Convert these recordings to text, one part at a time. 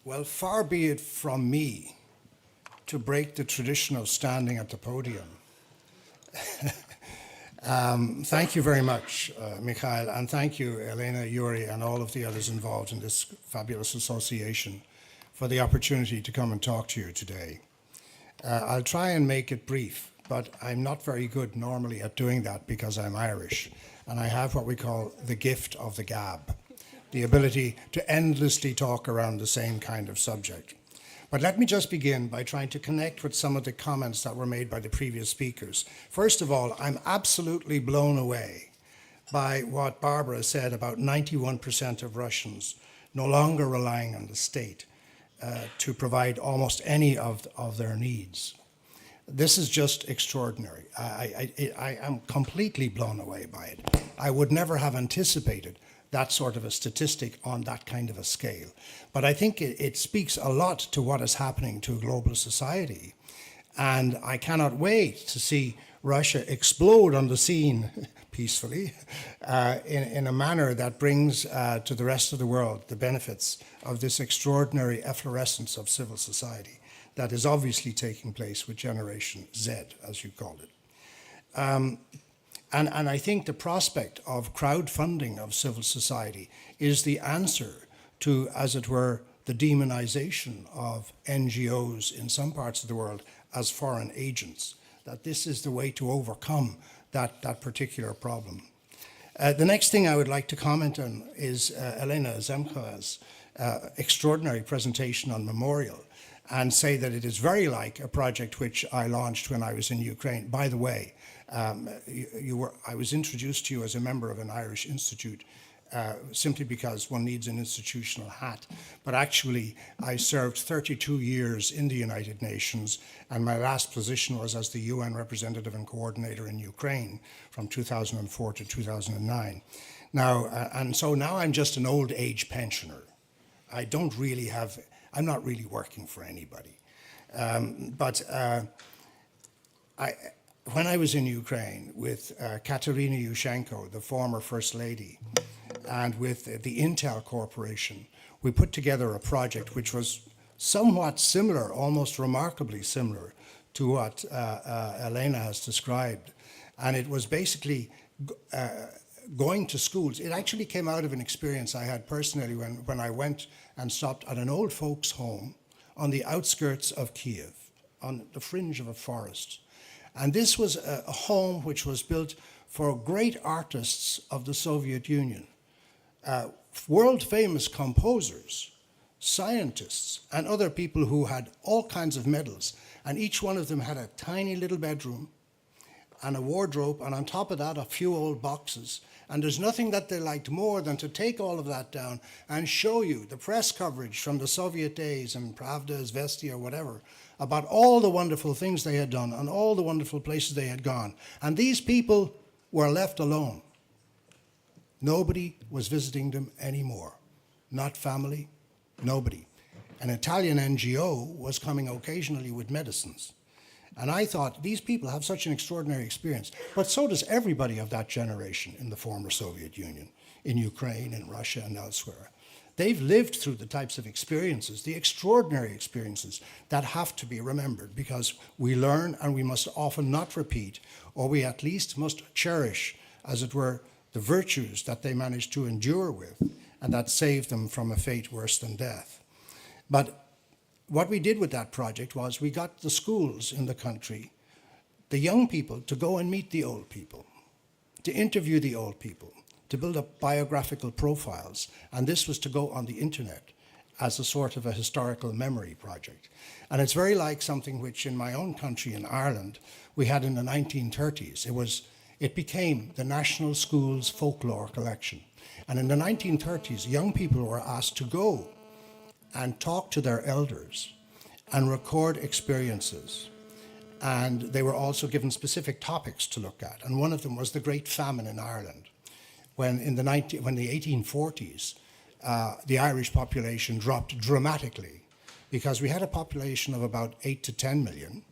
Well, far be it from me to break the tradition of standing at the podium. Thank you very much, Mikhail, and thank you, Elena, Yuri, and all of the others involved in this fabulous association for the opportunity to come and talk to you today. I'll try and make it brief, but I'm not very good normally at doing that because I'm Irish, and I have what we call the gift of the gab, the ability to endlessly talk around the same kind of subject. But let me just begin by trying to connect with some of the comments that were made by the previous speakers. First of all, I'm absolutely blown away by what Barbara said about 91% of Russians no longer relying on the state to provide almost any of their needs. This is just extraordinary. I am completely blown away by it. I would never have anticipated that sort of a statistic on that kind of a scale. But I think it speaks a lot to what is happening to a global society. And I cannot wait to see Russia explode on the scene peacefully in a manner that brings to the rest of the world the benefits of this extraordinary efflorescence of civil society that is obviously taking place with Generation Z, as you called it. And I think the prospect of crowdfunding of civil society is the answer to, as it were, the demonization of NGOs in some parts of the world as foreign agents, that this is the way to overcome that particular problem. The next thing I would like to comment on is Elena Zemkova's extraordinary presentation on Memorial, and say that it is very like a project which I launched when I was in Ukraine. By the way, I was introduced to you as a member of an Irish institute simply because one needs an institutional hat. But actually, I served 32 years in the United Nations, and my last position was as the UN representative and coordinator in Ukraine from 2004 to 2009. Now, and so now I'm just an old age pensioner. I'm not really working for anybody. When I was in Ukraine with Katerina Yushchenko, the former First Lady, and with the Intel Corporation, we put together a project which was somewhat similar, almost remarkably similar to what Elena has described. And it was basically going to schools. It actually came out of an experience I had personally when I went and stopped at an old folks' home on the outskirts of Kiev, on the fringe of a forest. And this was a home which was built for great artists of the Soviet Union, world-famous composers, scientists, and other people who had all kinds of medals. And each one of them had a tiny little bedroom and a wardrobe, and on top of that, a few old boxes. And there's nothing that they liked more than to take all of that down and show you the press coverage from the Soviet days and Pravda, Izvestia, or whatever, about all the wonderful things they had done and all the wonderful places they had gone. And these people were left alone. Nobody was visiting them anymore. Not family, nobody. An Italian NGO was coming occasionally with medicines. And I thought, these people have such an extraordinary experience, but so does everybody of that generation in the former Soviet Union, in Ukraine, in Russia, and elsewhere. They've lived through the types of experiences, the extraordinary experiences that have to be remembered, because we learn and we must often not repeat, or we at least must cherish, as it were, the virtues that they managed to endure with and that saved them from a fate worse than death. But what we did with that project was we got the schools in the country, the young people, to go and meet the old people, to interview the old people, to build up biographical profiles. And this was to go on the internet as a sort of a historical memory project. And it's very like something which in my own country, in Ireland, we had in the 1930s. It became the National Schools Folklore Collection. And in the 1930s, young people were asked to go and talk to their elders and record experiences. And they were also given specific topics to look at. And one of them was the Great Famine in Ireland, when in the 1840s, the Irish population dropped dramatically, because we had a population of about 8 to 10 million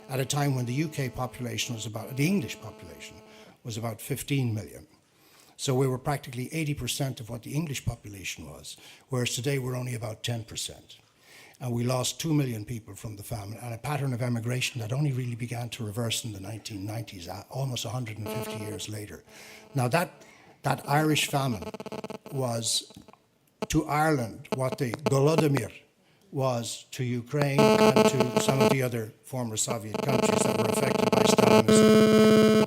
at a time when the UK population was the English population was about 15 million. So we were practically 80% of what the English population was, whereas today we're only about 10%. and we lost 2 million people from the famine, and a pattern of emigration that only really began to reverse in the 1990s, almost 150 years later. Now that Irish famine was to Ireland what the Golodomor was to Ukraine and to some of the other former Soviet countries that were affected by Stalinism.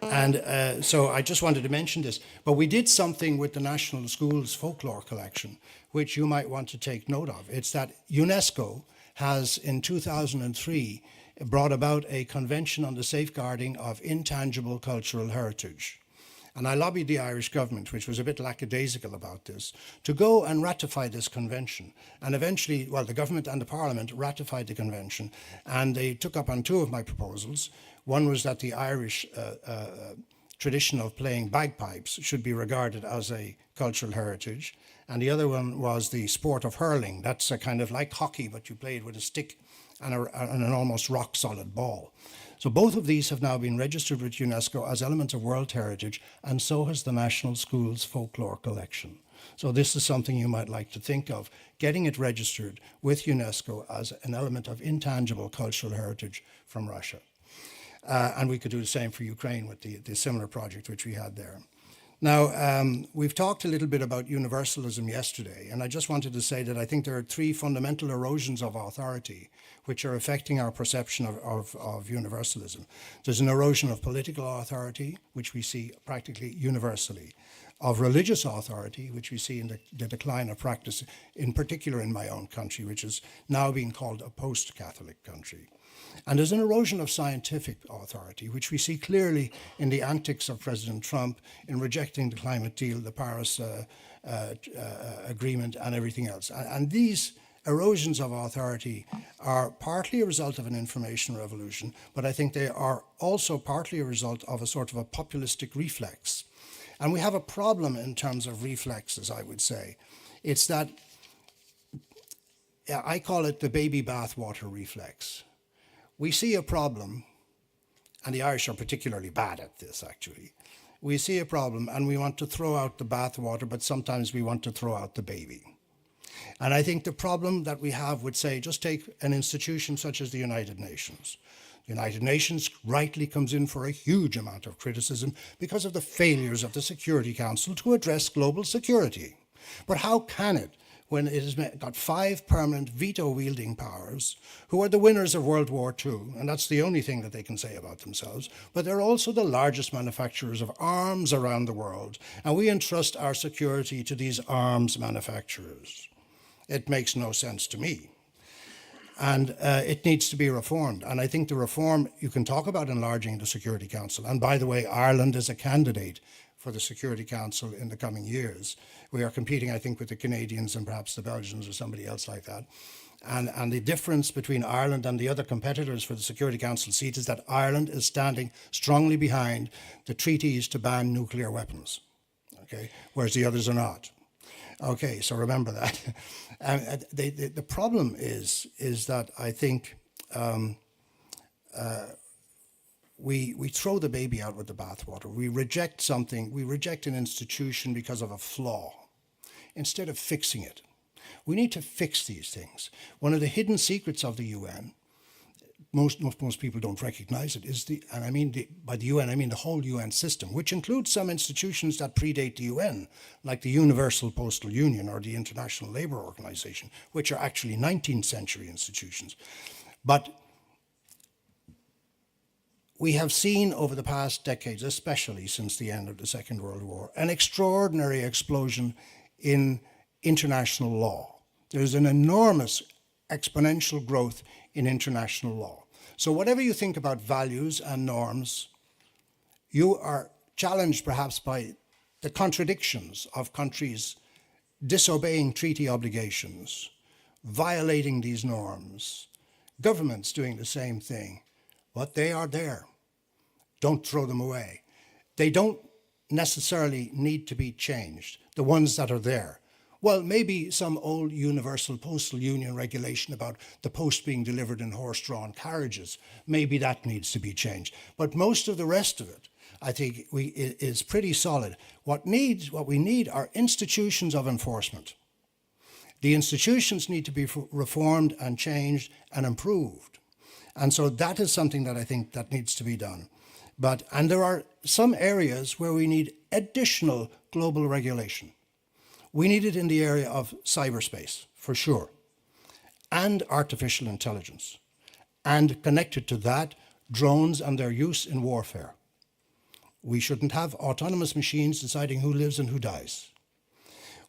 And so I just wanted to mention this. But we did something with the National Schools Folklore Collection, which you might want to take note of. It's that UNESCO has, in 2003, brought about a convention on the safeguarding of intangible cultural heritage. And I lobbied the Irish government, which was a bit lackadaisical about this, to go and ratify this convention. And eventually, well, the government and the parliament ratified the convention, and they took up on two of my proposals. One was that the Irish tradition of playing bagpipes should be regarded as a cultural heritage. And the other one was the sport of hurling. That's a kind of like hockey, but you play it with a stick and an almost rock-solid ball. So both of these have now been registered with UNESCO as elements of World Heritage, and so has the National Schools Folklore Collection. So this is something you might like to think of, getting it registered with UNESCO as an element of intangible cultural heritage from Russia. And we could do the same for Ukraine with the similar project which we had there. Now, we've talked a little bit about universalism yesterday, and I just wanted to say that I think there are three fundamental erosions of authority which are affecting our perception of universalism. There's an erosion of political authority, which we see practically universally, of religious authority, which we see in the decline of practice, in particular in my own country, which is now being called a post-Catholic country. And there's an erosion of scientific authority, which we see clearly in the antics of President Trump in rejecting the climate deal, the Paris agreement, and everything else. And these erosions of authority are partly a result of an information revolution, but I think they are also partly a result of a sort of a populistic reflex. And we have a problem in terms of reflexes, I would say. It's that, I call it the baby bathwater reflex. We see a problem, and the Irish are particularly bad at this, actually. We see a problem and we want to throw out the bathwater, but sometimes we want to throw out the baby. And I think the problem that we have would say, just take an institution such as the United Nations. The United Nations rightly comes in for a huge amount of criticism because of the failures of the Security Council to address global security. But how can it, when it has got 5 permanent veto-wielding powers, who are the winners of World War II, and that's the only thing that they can say about themselves, but they're also the largest manufacturers of arms around the world, and we entrust our security to these arms manufacturers. It makes no sense to me. And it needs to be reformed. And I think the reform, you can talk about enlarging the Security Council. And by the way, Ireland is a candidate for the Security Council in the coming years. We are competing, I think, with the Canadians and perhaps the Belgians or somebody else like that. And the difference between Ireland and the other competitors for the Security Council seat is that Ireland is standing strongly behind the treaties to ban nuclear weapons, okay, whereas the others are not. Okay, so remember that. The problem is that I think we throw the baby out with the bathwater. We reject something, we reject an institution because of a flaw, instead of fixing it. We need to fix these things. One of the hidden secrets of the UN, most people don't recognize it, is by the UN, I mean the whole UN system, which includes some institutions that predate the UN, like the Universal Postal Union or the International Labour Organization, which are actually 19th century institutions. But we have seen over the past decades, especially since the end of the Second World War, an extraordinary explosion in international law. There's an enormous exponential growth in international law. So whatever you think about values and norms, you are challenged perhaps by the contradictions of countries disobeying treaty obligations, violating these norms, governments doing the same thing, but they are there. Don't throw them away. They don't necessarily need to be changed, the ones that are there. Well, maybe some old Universal Postal Union regulation about the post being delivered in horse-drawn carriages, maybe that needs to be changed. But most of the rest of it, I think, is pretty solid. What we need are institutions of enforcement. The institutions need to be reformed and changed and improved. And so that is something that I think that needs to be done. And there are some areas where we need additional global regulation. We need it in the area of cyberspace, for sure, and artificial intelligence. And connected to that, drones and their use in warfare. We shouldn't have autonomous machines deciding who lives and who dies.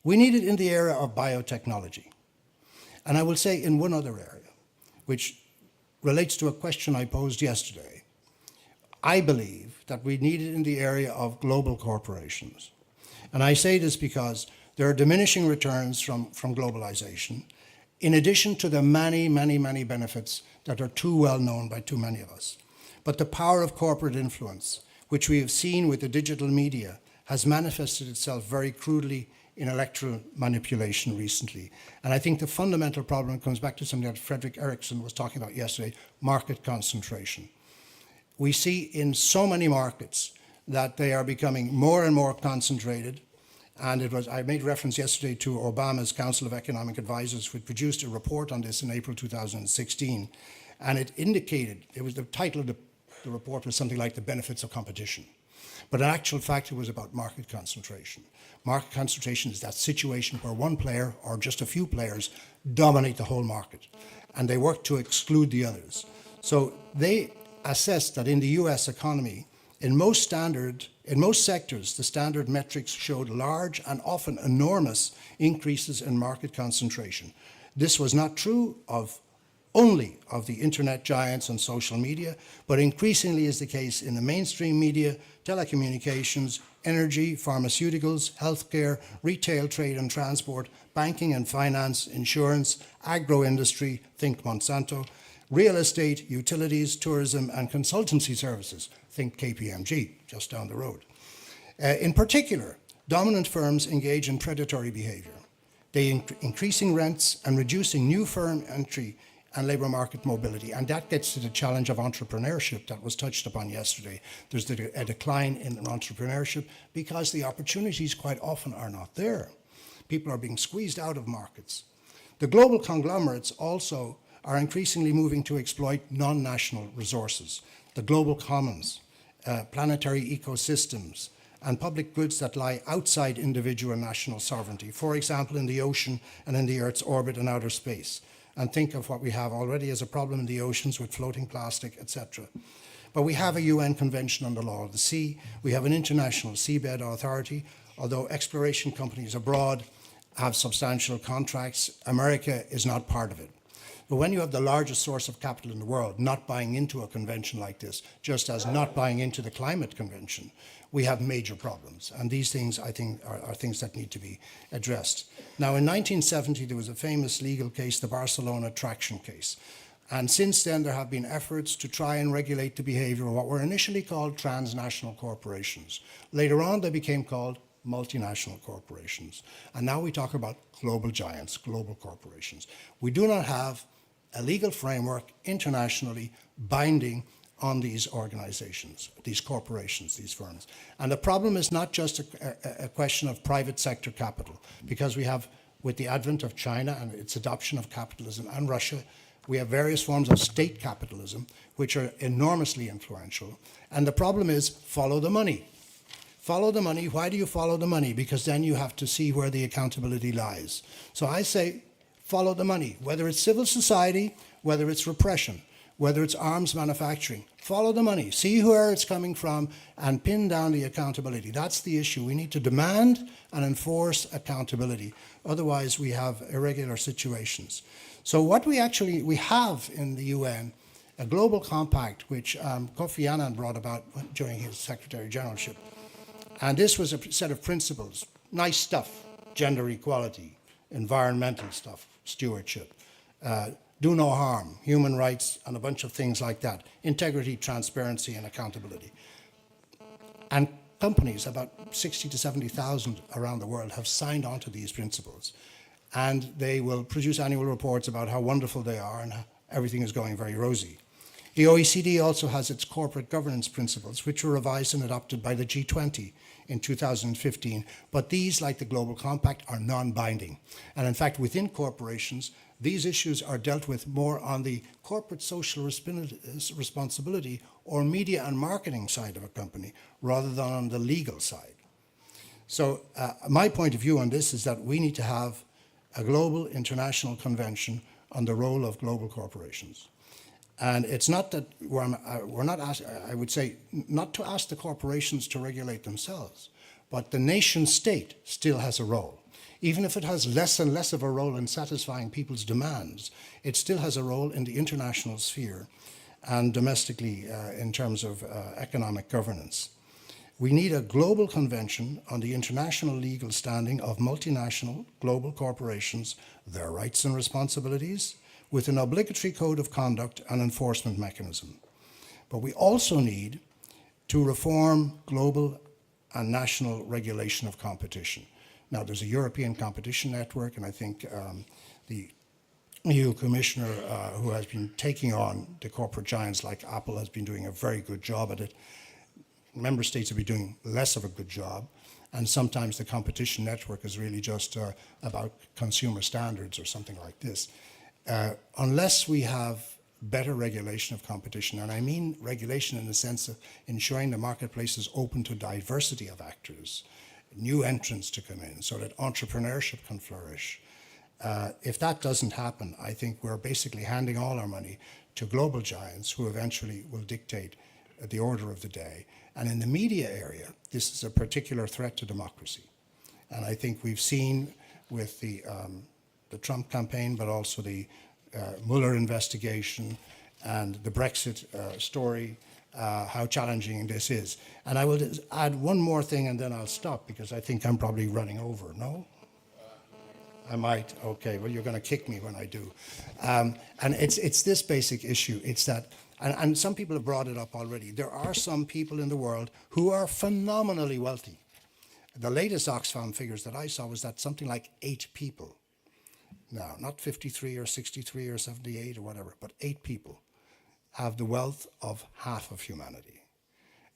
We need it in the area of biotechnology. And I will say in one other area, which relates to a question I posed yesterday. I believe that we need it in the area of global corporations. And I say this because there are diminishing returns from globalization, in addition to the many, many, many benefits that are too well known by too many of us. But the power of corporate influence, which we have seen with the digital media, has manifested itself very crudely in electoral manipulation recently. And I think the fundamental problem comes back to something that Frederick Erickson was talking about yesterday, market concentration. We see in so many markets that they are becoming more and more concentrated. And I made reference yesterday to Obama's Council of Economic Advisors, which produced a report on this in April 2016. And it indicated, the title of the report was something like The Benefits of Competition. But in actual fact, it was about market concentration. Market concentration is that situation where one player or just a few players dominate the whole market, and they work to exclude the others. So they assessed that in the US economy, in most sectors, the standard metrics showed large and often enormous increases in market concentration. This was not true only of the internet giants and social media, but increasingly is the case in the mainstream media, telecommunications, energy, pharmaceuticals, healthcare, retail, trade and transport, banking and finance, insurance, agro-industry, think Monsanto, real estate, utilities, tourism and consultancy services, think KPMG, just down the road. In particular, dominant firms engage in predatory behavior. They increasing rents and reducing new firm entry and labour market mobility. And that gets to the challenge of entrepreneurship that was touched upon yesterday. There's a decline in entrepreneurship because the opportunities quite often are not there. People are being squeezed out of markets. The global conglomerates also are increasingly moving to exploit non-national resources, the global commons, planetary ecosystems, and public goods that lie outside individual and national sovereignty, for example, in the ocean and in the Earth's orbit and outer space. And think of what we have already as a problem in the oceans with floating plastic, etc. But we have a UN Convention on the Law of the Sea. We have an international seabed authority, although exploration companies abroad have substantial contracts. America is not part of it. But when you have the largest source of capital in the world not buying into a convention like this, just as not buying into the climate convention, we have major problems. And these things, I think, are things that need to be addressed. Now, in 1970, there was a famous legal case, the Barcelona traction case. And since then, there have been efforts to try and regulate the behavior of what were initially called transnational corporations. Later on, they became called multinational corporations. And now we talk about global giants, global corporations. We do not have a legal framework internationally binding on these organizations, these corporations, these firms. And the problem is not just a question of private sector capital, because we have, with the advent of China and its adoption of capitalism, and Russia, we have various forms of state capitalism, which are enormously influential. And the problem is follow the money. Follow the money. Why do you follow the money? Because then you have to see where the accountability lies. So I say follow the money, whether it's civil society, whether it's repression, whether it's arms manufacturing. Follow the money, see where it's coming from, and pin down the accountability. That's the issue. We need to demand and enforce accountability. Otherwise, we have irregular situations. So what we have in the UN, a global compact, which Kofi Annan brought about during his Secretary Generalship. And this was a set of principles, nice stuff, gender equality, environmental stuff, stewardship, do no harm, human rights, and a bunch of things like that, integrity, transparency, and accountability. And companies, about 60 to 70,000 around the world, have signed on to these principles. And they will produce annual reports about how wonderful they are and how everything is going very rosy. The OECD also has its corporate governance principles, which were revised and adopted by the G20 in 2015. But these, like the Global Compact, are non-binding. And in fact, within corporations, these issues are dealt with more on the corporate social responsibility or media and marketing side of a company, rather than on the legal side. So my point of view on this is that we need to have a global international convention on the role of global corporations. And it's not that we're not asked, I would say, not to ask the corporations to regulate themselves, but the nation state still has a role. Even if it has less and less of a role in satisfying people's demands, it still has a role in the international sphere and domestically in terms of economic governance. We need a global convention on the international legal standing of multinational global corporations, their rights and responsibilities, with an obligatory code of conduct and enforcement mechanism. But we also need to reform global and national regulation of competition. Now, there's a European competition network, and I think the EU commissioner who has been taking on the corporate giants like Apple has been doing a very good job at it. Member states have been doing less of a good job, and sometimes the competition network is really just about consumer standards or something like this. Unless we have better regulation of competition, and I mean regulation in the sense of ensuring the marketplace is open to diversity of actors, new entrants to come in so that entrepreneurship can flourish. If that doesn't happen, I think we're basically handing all our money to global giants who eventually will dictate the order of the day. And in the media area, this is a particular threat to democracy. And I think we've seen with the Trump campaign, but also the Mueller investigation and the Brexit story, how challenging this is. And I will add one more thing and then I'll stop because I think I'm probably running over, no? I might, okay, well you're going to kick me when I do. And it's this basic issue, it's that, and some people have brought it up already, there are some people in the world who are phenomenally wealthy. The latest Oxfam figures that I saw was that something like 8 people, now not 53 or 63 or 78 or whatever, but 8 people have the wealth of half of humanity.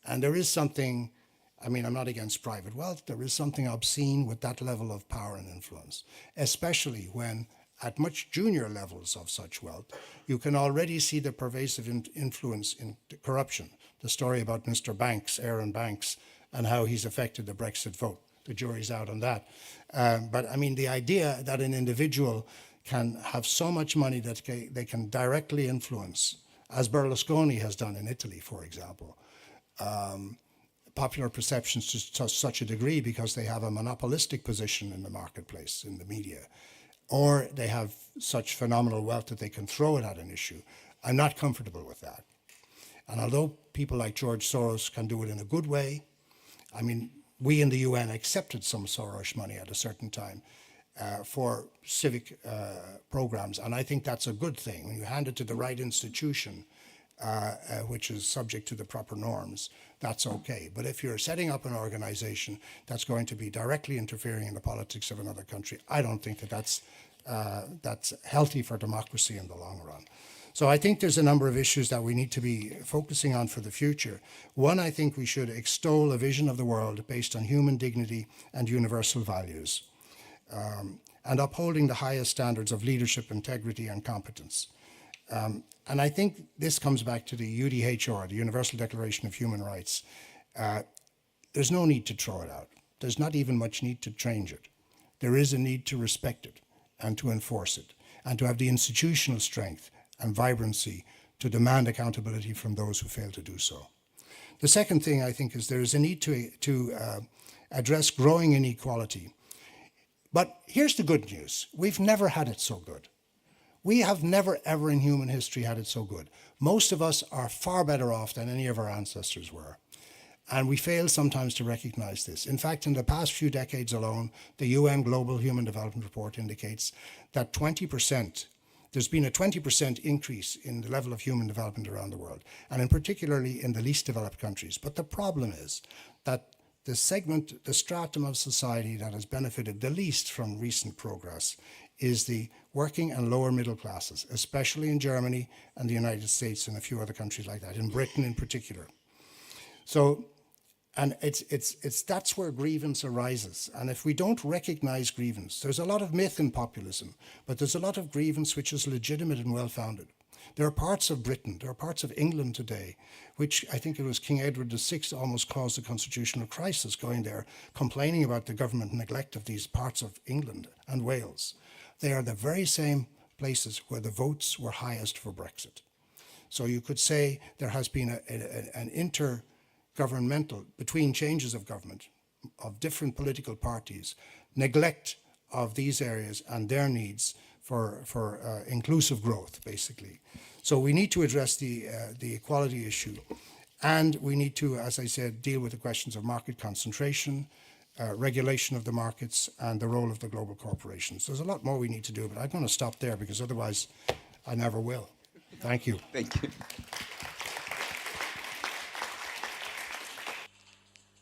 And there is something, I mean, I'm not against private wealth, there is something obscene with that level of power and influence, especially when at much junior levels of such wealth, you can already see the pervasive influence in corruption. The story about Mr. Banks, Aaron Banks, and how he's affected the Brexit vote. The jury's out on that. But I mean, the idea that an individual can have so much money that they can directly influence, as Berlusconi has done in Italy, for example, popular perceptions to such a degree because they have a monopolistic position in the marketplace, in the media, or they have such phenomenal wealth that they can throw it at an issue. I'm not comfortable with that. And although people like George Soros can do it in a good way, I mean, we in the UN accepted some Soros money at a certain time for civic programs, and I think that's a good thing. When you hand it to the right institution, which is subject to the proper norms, that's okay. But if you're setting up an organization that's going to be directly interfering in the politics of another country, I don't think that that's healthy for democracy in the long run. So I think there's a number of issues that we need to be focusing on for the future. One, I think we should extol a vision of the world based on human dignity and universal values, and upholding the highest standards of leadership, integrity, and competence. And I think this comes back to the UDHR, the Universal Declaration of Human Rights. There's no need to throw it out. There's not even much need to change it. There is a need to respect it and to enforce it and to have the institutional strength and vibrancy to demand accountability from those who fail to do so. The second thing I think is there is a need to address growing inequality. But here's the good news. We've never had it so good. We have never ever in human history had it so good. Most of us are far better off than any of our ancestors were. And we fail sometimes to recognize this. In fact, in the past few decades alone, the UN Global Human Development Report indicates that there's been a 20% increase in the level of human development around the world, and in particularly in the least developed countries. But the problem is that the stratum of society that has benefited the least from recent progress is the working and lower middle classes, especially in Germany and the United States and a few other countries like that, in Britain in particular. So, and that's where grievance arises. And if we don't recognize grievance, there's a lot of myth in populism, but there's a lot of grievance which is legitimate and well-founded. There are parts of Britain, there are parts of England today, which I think it was King Edward VI almost caused a constitutional crisis, going there, complaining about the government neglect of these parts of England and Wales. They are the very same places where the votes were highest for Brexit. So you could say there has been an intergovernmental, between changes of government, of different political parties, neglect of these areas and their needs for inclusive growth, basically. So we need to address the equality issue, and we need to, as I said, deal with the questions of market concentration, regulation of the markets, and the role of the global corporations. There's a lot more we need to do, but I'm going to stop there because otherwise I never will. Thank you. Thank you.